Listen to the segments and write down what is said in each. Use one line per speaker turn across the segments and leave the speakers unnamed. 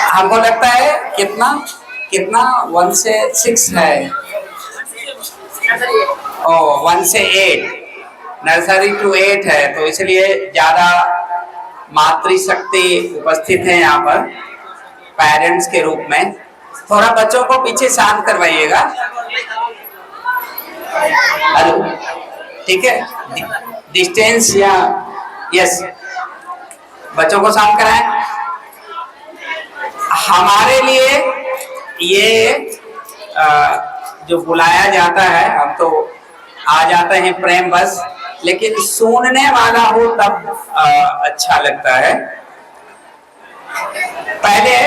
हमको लगता है कितना कितना 1 से 6 है। ओ 1 से 8, नर्सरी टू 8 है, तो इसलिए ज्यादा मातृशक्ति उपस्थित है यहाँ पर पेरेंट्स के रूप में। थोड़ा बच्चों को पीछे शांत करवाइएगा। हेलो, ठीक है, डिस्टेंस या यस, बच्चों को शांत कराएं। हमारे लिए ये जो बुलाया जाता है, हम तो आ जाते हैं प्रेम बस, लेकिन सुनने वाला हो तब अच्छा लगता है। पहले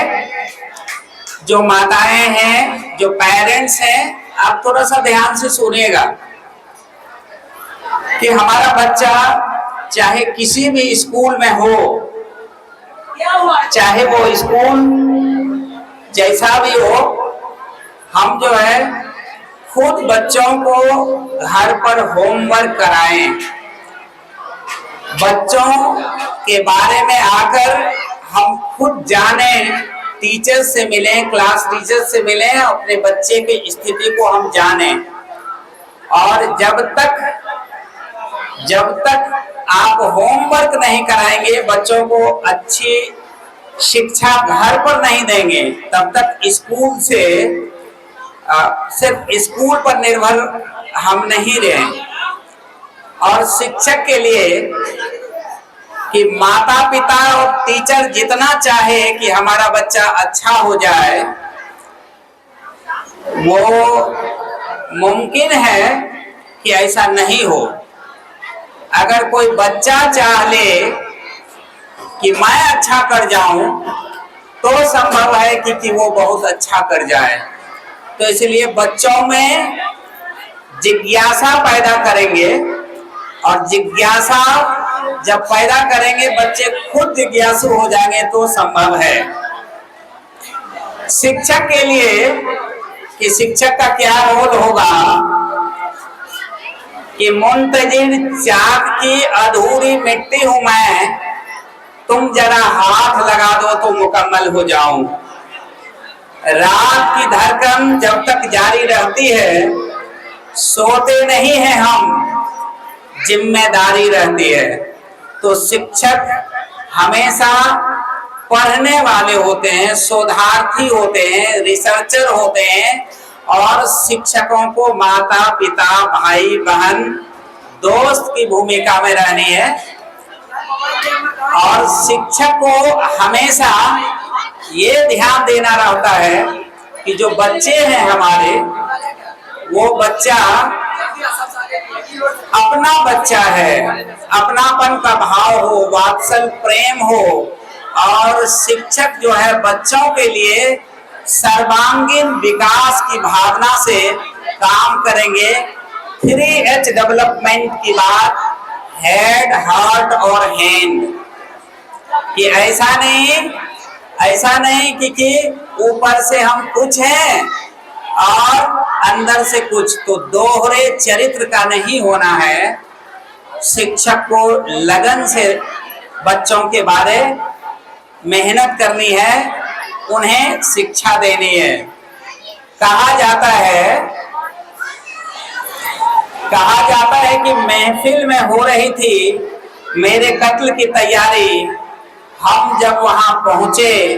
जो माताएं हैं, जो पेरेंट्स हैं, आप थोड़ा सा ध्यान से सुनिएगा कि हमारा बच्चा चाहे किसी भी स्कूल में हो, चाहे वो स्कूल जैसा भी हो, हम जो है खुद बच्चों को घर पर होमवर्क कराएं। बच्चों के बारे में आकर हम खुद जाने, टीचर से मिलें, क्लास टीचर से मिलें, अपने बच्चे की स्थिति को हम जानें। और जब तक आप होमवर्क नहीं कराएंगे, बच्चों को अच्छी शिक्षा घर पर नहीं देंगे, तब तक स्कूल से सिर्फ स्कूल पर निर्भर हम नहीं रहे। और शिक्षक के लिए कि माता पिता और टीचर जितना चाहे कि हमारा बच्चा अच्छा हो जाए, वो मुमकिन है कि ऐसा नहीं हो। अगर कोई बच्चा चाह ले कि मैं अच्छा कर जाऊं, तो संभव है कि वो बहुत अच्छा कर जाए। तो इसलिए बच्चों में जिज्ञासा पैदा करेंगे, और जिज्ञासा जब पैदा करेंगे, बच्चे खुद जिज्ञासु हो जाएंगे, तो संभव है। शिक्षक के लिए कि शिक्षक का क्या रोल होगा कि मुंतजिर चाँद की अधूरी मिट्टी हूं मैं, तुम जरा हाथ लगा दो तो मुकम्मल हो जाऊं। रात की धड़कन जब तक जारी रहती है, सोते नहीं हैं हम, जिम्मेदारी रहती है। तो शिक्षक हमेशा पढ़ने वाले होते हैं, शोधार्थी होते हैं, रिसर्चर होते हैं, और शिक्षकों को माता पिता, भाई बहन, दोस्त की भूमिका में रहनी है। और शिक्षक को हमेशा ये ध्यान देना रहता है कि जो बच्चे हैं हमारे, वो बच्चा अपना बच्चा है, अपनापन का भाव हो, वात्सल प्रेम हो। और शिक्षक जो है बच्चों के लिए सर्वांगीण विकास की भावना से काम करेंगे। 3H डेवलपमेंट की बात, हेड, हार्ट और हैंड, कि ऐसा नहीं कि ऊपर से हम कुछ हैं और अंदर से कुछ। तो दोहरे चरित्र का नहीं होना है। शिक्षक को लगन से बच्चों के बारे मेहनत करनी है, उन्हें शिक्षा देनी है। कहा जाता है कि महफिल में हो रही थी मेरे कत्ल की तैयारी, हम जब वहां पहुंचे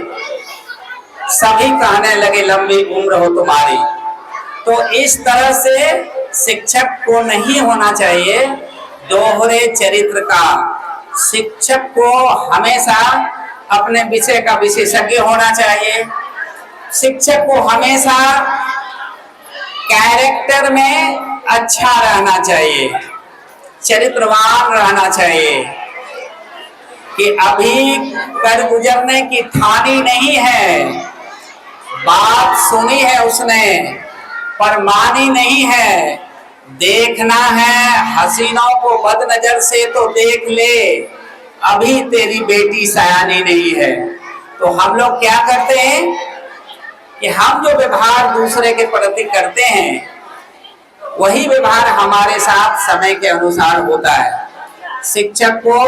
सभी कहने लगे लंबी उम्र हो तुम्हारी। तो इस तरह से शिक्षक को नहीं होना चाहिए दोहरे चरित्र का। शिक्षक को हमेशा अपने विषय का विशेषज्ञ होना चाहिए। शिक्षक को हमेशा कैरेक्टर में अच्छा रहना चाहिए, चरित्रवान रहना चाहिए, कि अभी कर गुजरने की ठानी नहीं है, बात सुनी है उसने पर मानी नहीं है। देखना है हसीनों को बदनजर से तो देख ले, अभी तेरी बेटी सयानी नहीं है। तो हम लोग क्या करते हैं कि हम जो व्यवहार दूसरे के प्रति करते हैं, वही व्यवहार हमारे साथ समय के अनुसार होता है। शिक्षक को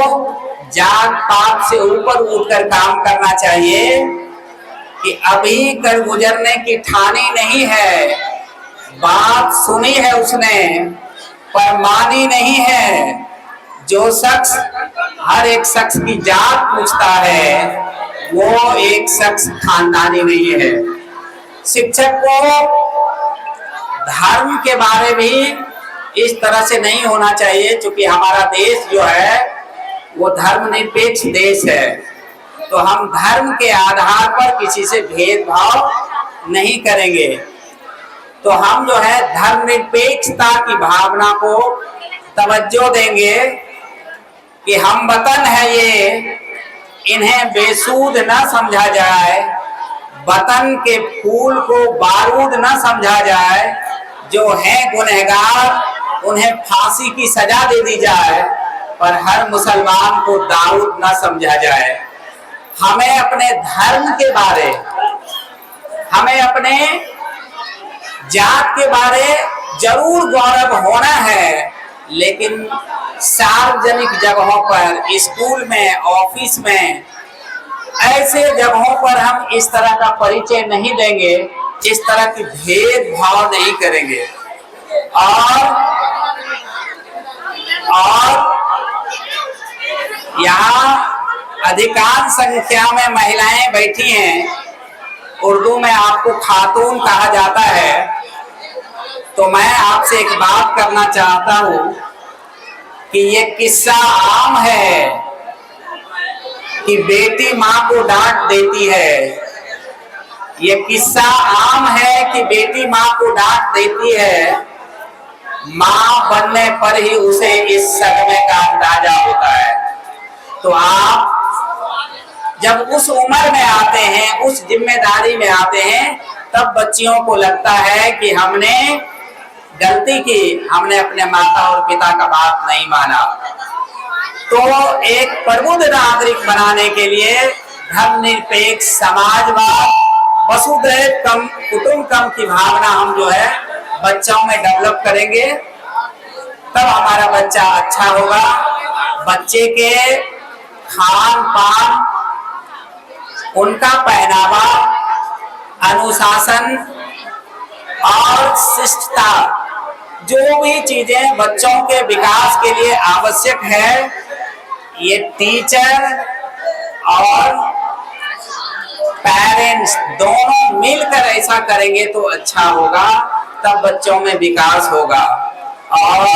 जात पात से ऊपर उठकर काम करना चाहिए कि अभी कर गुजरने की ठानी नहीं है, बात सुनी है उसने पर मानी नहीं है। जो शख्स हर एक शख्स की जात पूछता है वो एक शख्स खानदानी नहीं है। शिक्षक को धर्म के बारे में इस तरह से नहीं होना चाहिए, क्योंकि हमारा देश जो है वो धर्मनिरपेक्ष देश है, तो हम धर्म के आधार पर किसी से भेदभाव नहीं करेंगे। तो हम जो है धर्मनिरपेक्षता की भावना को तवज्जो देंगे कि हम वतन है ये, इन्हें बेसूद न समझा जाए, वतन के फूल को बारूद न समझा जाए, जो हैं गुनहगार उन्हें फांसी की सजा दे दी जाए, पर हर मुसलमान को दाऊद न समझा जाए। हमें अपने धर्म के बारे, हमें अपने जात के बारे जरूर गौरव होना है, लेकिन सार्वजनिक जगहों पर, स्कूल में, ऑफिस में, ऐसे जगहों पर हम इस तरह का परिचय नहीं देंगे, इस तरह की भेदभाव नहीं करेंगे। और यहाँ अधिकांश संख्या में महिलाएं बैठी हैं, उर्दू में आपको खातून कहा जाता है। तो मैं आपसे एक बात करना चाहता हूँ कि ये किस्सा आम है कि बेटी माँ को डांट देती है। ये किस्सा आम है कि बेटी माँ को डांट देती है, माँ बनने पर ही उसे इस सदमे का अंदाजा होता है। तो आप जब उस उम्र में आते हैं, उस जिम्मेदारी में आते हैं, तब बच्चियों को लगता है कि हमने गलती की, हमने अपने माता और पिता का बात नहीं माना। तो एक प्रबुद्ध नागरिक बनाने के लिए धर्मनिरपेक्ष समाजवाद, वसुधैव कुटुंबकम की भावना हम जो है बच्चों में डेवलप करेंगे, तब हमारा बच्चा अच्छा होगा। बच्चे के खान पान, उनका पहनावा, अनुशासन और शिष्टता, जो भी चीजें बच्चों के विकास के लिए आवश्यक है, ये टीचर और पेरेंट्स दोनों मिलकर ऐसा करेंगे तो अच्छा होगा, तब बच्चों में विकास होगा और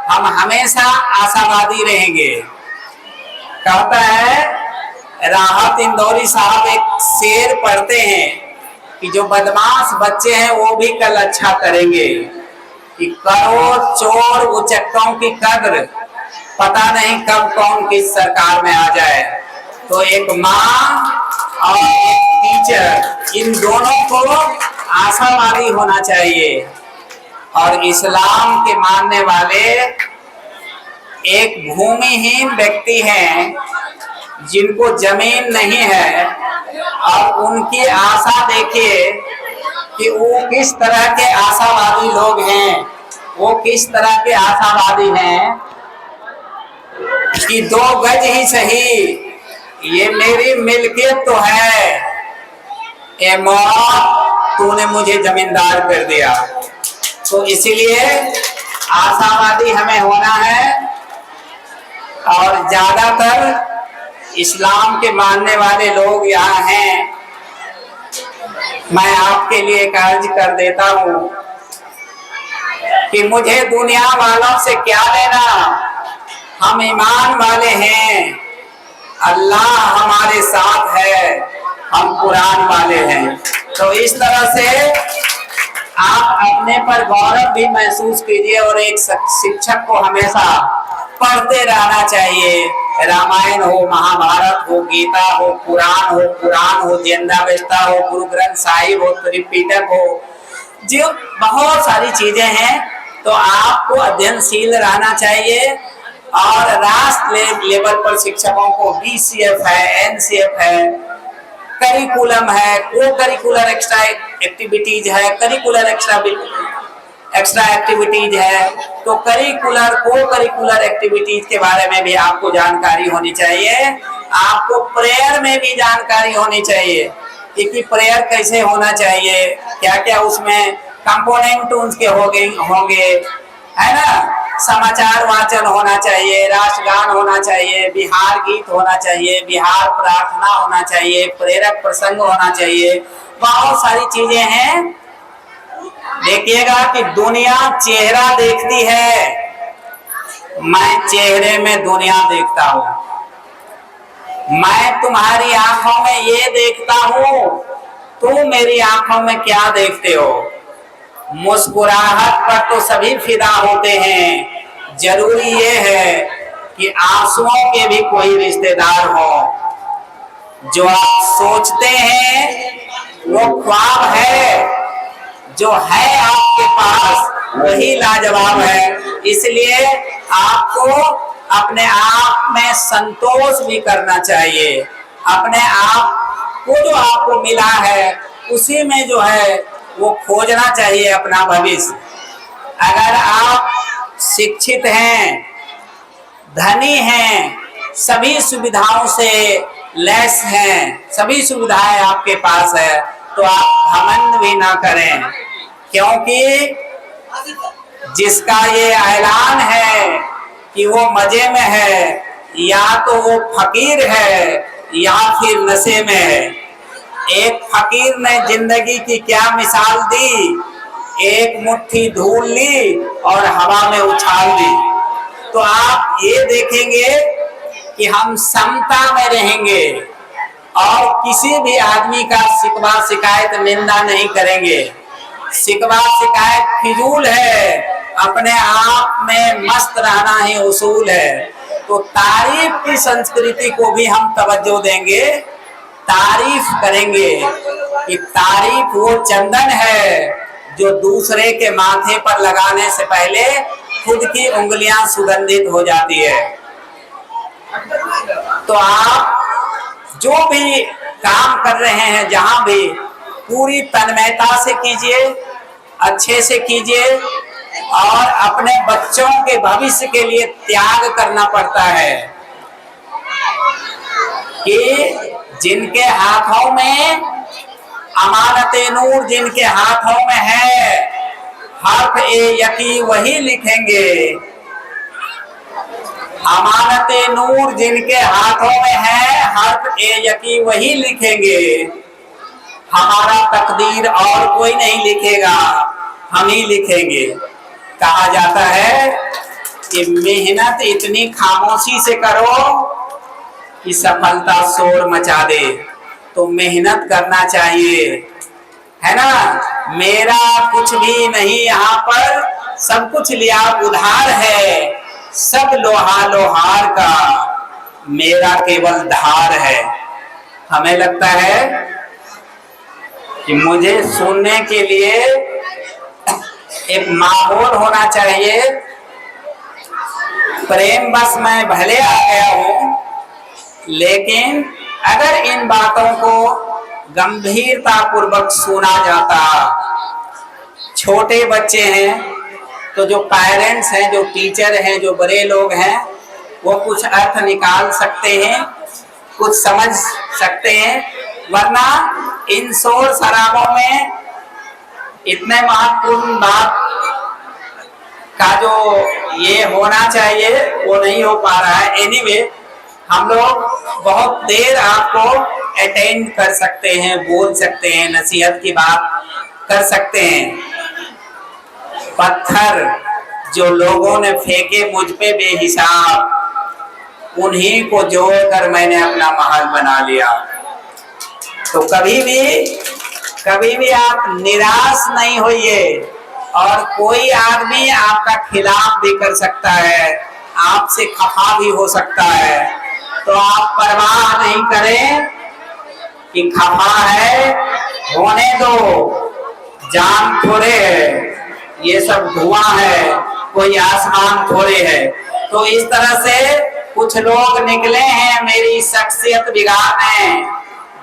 हम हमेशा आशावादी रहेंगे। कहता है राहत इंदौरी साहब एक शेर पढ़ते हैं कि जो बदमाश बच्चे हैं वो भी कल अच्छा करेंगे, कि करो चोर उचक्कों की कद्र, पता नहीं कब कौन किस सरकार में आ जाए। तो एक माँ और एक टीचर, इन दोनों को आशावादी होना चाहिए। और इस्लाम के मानने वाले एक भूमिहीन व्यक्ति हैं जिनको जमीन नहीं है, और उनकी आशा देखिए कि वो किस तरह के आशावादी लोग हैं। वो किस तरह के आशावादी हैं कि 2 गज ही सही, ये मेरी मिल्कियत तो है, ए मौत तूने मुझे जमींदार कर दिया। तो इसीलिए आशावादी हमें होना है। और ज्यादातर इस्लाम के मानने वाले लोग यहाँ हैं, मैं आपके लिए एक अर्ज कर देता हूँ कि मुझे दुनिया वालों से क्या लेना, हम ईमान वाले हैं, अल्लाह हमारे साथ है, हम कुरान वाले हैं। तो इस तरह से आप अपने पर गौरव भी महसूस कीजिए और एक शिक्षक को हमेशा पढ़ते रहना चाहिए। रामायण हो, महाभारत हो, गीता हो, पुराण हो, जिंदावेस्ता हो, गुरु ग्रंथ साहिब हो, त्रिपिटक हो, जो बहुत सारी चीजें हैं। तो आपको अध्ययनशील रहना चाहिए। और राष्ट्र लेवल पर शिक्षकों को BCF है, NCF है, करिकुलम है, को करिकुलर एक्स्ट्रा एक्टिविटीज है, करिकुलर एक्स्ट्रा एक्स्ट्रा एक्टिविटीज है, तो करिकुलर को करिकुलर एक्टिविटीज के बारे में भी आपको जानकारी होनी चाहिए। आपको प्रेयर में भी जानकारी होनी चाहिए कि प्रेयर कैसे होना चाहिए, क्या क्या उसमें कंपोनेंट उसके होंगे, है ना। समाचार वाचन होना चाहिए, राष्ट्रगान होना चाहिए, बिहार गीत होना चाहिए, बिहार प्रार्थना होना चाहिए, प्रेरक प्रसंग होना चाहिए, बहुत सारी चीजें हैं। देखिएगा कि दुनिया चेहरा देखती है, मैं चेहरे में दुनिया देखता हूं। मैं तुम्हारी आंखों में ये देखता हूं, तुम मेरी आंखों में क्या देखते हो। मुस्कुराहट पर तो सभी फिदा होते हैं, जरूरी ये है कि आंसुओं के भी कोई रिश्तेदार हो। जो आप सोचते हैं वो ख्वाब है, जो है आपके पास वही लाजवाब है। इसलिए आपको अपने आप में संतोष भी करना चाहिए। अपने आप को जो आपको मिला है उसी में जो है वो खोजना चाहिए अपना भविष्य। अगर आप शिक्षित हैं, धनी हैं, सभी सुविधाओं से लैस हैं, सभी सुविधाएं आपके पास है, तो आप घमंड भी ना करें, क्योंकि जिसका ये ऐलान है कि वो मजे में है, या तो वो फकीर है या फिर नशे में है। एक फकीर ने जिंदगी की क्या मिसाल दी, एक मुट्ठी धूल ली और हवा में उछाल दी। तो आप ये देखेंगे कि हम समता में रहेंगे और किसी भी आदमी का शिकवा शिकायत निंदा नहीं करेंगे। शिकवा शिकायत फिजूल है, अपने आप में मस्त रहना ही उसूल है। तो तारीफ की संस्कृति को भी हम तवज्जो देंगे, तारीफ करेंगे कि तारीफ वो चंदन है जो दूसरे के माथे पर लगाने से पहले खुद की उंगलियां सुगंधित हो जाती है। तो आप जो भी काम कर रहे हैं, जहां भी, पूरी तन्मयता से कीजिए, अच्छे से कीजिए, और अपने बच्चों के भविष्य के लिए त्याग करना पड़ता है कि जिनके हाथों में अमानते नूर, जिनके हाथों में है, हर्फ ए यकी वही लिखेंगे। अमानते नूर जिनके हाथों में है, हर्फ ए यकी वही लिखेंगे। हमारा तकदीर और कोई नहीं लिखेगा, हम ही लिखेंगे। कहा जाता है कि मेहनत इतनी खामोशी से करो कि सफलता शोर मचा दे। तो मेहनत करना चाहिए, है ना। मेरा कुछ भी नहीं यहाँ पर, सब कुछ लिया उधार है, सब लोहा लोहार का, मेरा केवल धार है। हमें लगता है कि मुझे सुनने के लिए एक माहौल होना चाहिए। प्रेम बस मैं भले आ गया हूं, लेकिन अगर इन बातों को गंभीरता पूर्वक सुना जाता, छोटे बच्चे हैं तो जो पेरेंट्स हैं, जो टीचर हैं, जो बड़े लोग हैं, वो कुछ अर्थ निकाल सकते हैं, कुछ समझ सकते हैं। वरना इन शोर शराबों में इतने महत्वपूर्ण बात का जो ये होना चाहिए वो नहीं हो पा रहा है। एनीवे, हम लोग बहुत देर आपको अटेंड कर सकते हैं, बोल सकते हैं, नसीहत की बात कर सकते हैं। पत्थर जो लोगों ने फेंके मुझ पे बेहिसाब, उन्हीं को जोड़कर मैंने अपना महल बना लिया। तो कभी भी आप निराश नहीं होइए, और कोई आदमी आपका खिलाफ भी कर सकता है, आपसे खफा भी हो सकता है। तो आप परवाह नहीं करें कि खफा है, होने दो, जान थोड़े है, ये सब धुआं है, कोई आसमान थोड़े है। तो इस तरह से कुछ लोग निकले हैं मेरी शख्सियत बिगाड़ने,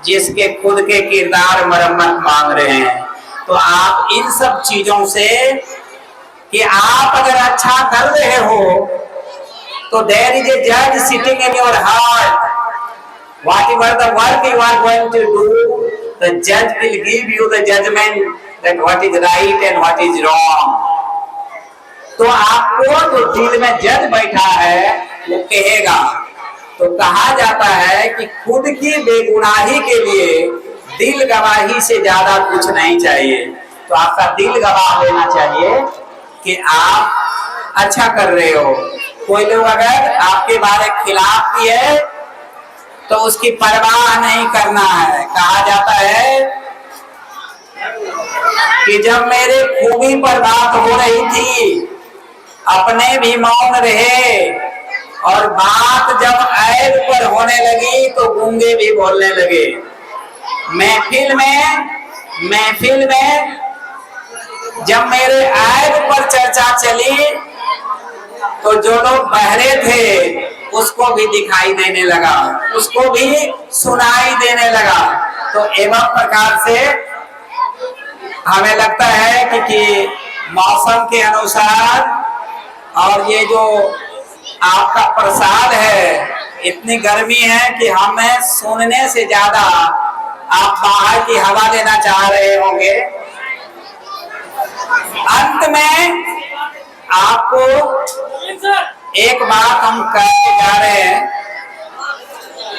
जिसके खुद के किरदार मरम्मत मांग रहे हैं। तो आप इन सब चीजों से कि आप अगर अच्छा कर रहे हो तो देयर इज ए जज sitting in your heart, whatever the work you are going to do, the judge will give you the judgment that what is right and what is wrong. तो आपको जो दिल में जज बैठा है वो कहेगा। तो कहा जाता है कि खुद की बेगुनाही के लिए दिल गवाही से ज्यादा कुछ नहीं चाहिए। तो आपका दिल गवाह लेना चाहिए कि आप अच्छा कर रहे हो। कोई लोग अगर आपके बारे खिलाफ भी है तो उसकी परवाह नहीं करना है। कहा जाता है कि जब मेरे खूबी पर बात हो रही थी अपने भी मौन रहे, और बात जब ऐब पर होने लगी तो गूंगे भी बोलने लगे। महफिल में जब मेरे ऐब पर चर्चा चली तो जो लोग बहरे थे उसको भी दिखाई देने लगा, उसको भी सुनाई देने लगा। तो एवं प्रकार से हमें लगता है कि मौसम के अनुसार और ये जो आपका प्रसाद है, इतनी गर्मी है कि हमें सुनने से ज्यादा आप बाहर की हवा लेना चाह रहे होंगे। अंत में आपको एक बात हम कहते जा रहे हैं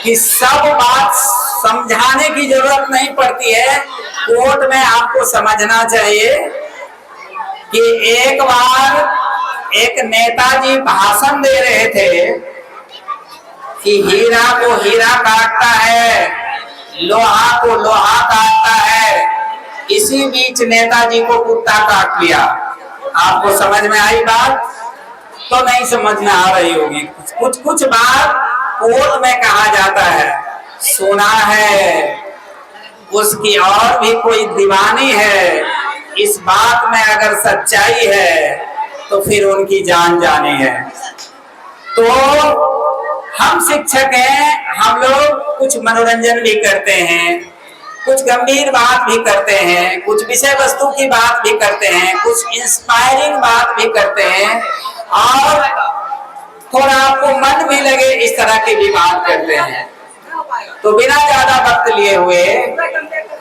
कि सब बात समझाने की जरूरत नहीं पड़ती है। कोर्ट में आपको समझना चाहिए कि एक बार एक नेताजी भाषण दे रहे थे कि हीरा को हीरा काटता है, लोहा को लोहा काटता है। इसी बीच नेताजी को कुत्ता काट लिया। आपको समझ में आई बात? तो नहीं समझ में आ रही होगी। कुछ बात कोर्ट में कहा जाता है, सुना है, उसकी और भी कोई दीवानी है। इस बात में अगर सच्चाई है तो फिर उनकी जान जानी है। तो हम शिक्षक हैं, हम लोग कुछ मनोरंजन भी करते हैं, कुछ गंभीर बात भी करते हैं, कुछ विषय वस्तु की बात भी करते हैं, कुछ इंस्पायरिंग बात भी करते हैं, और थोड़ा आपको मन भी लगे इस तरह की भी बात करते हैं। तो बिना ज्यादा वक्त लिए हुए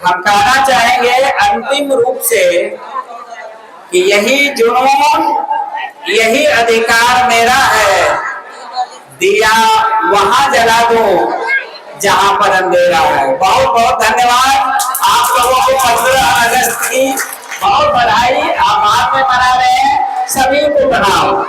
हम कहना चाहेंगे अंतिम रूप से कि यही जुनून, यही अधिकार मेरा है, दिया वहां जला दो जहां पर अंधेरा है। बहुत बहुत धन्यवाद आप लोगों को। 15 अगस्त की बहुत बधाई। आप बाद में मना रहे हैं, सभी को प्रणाम।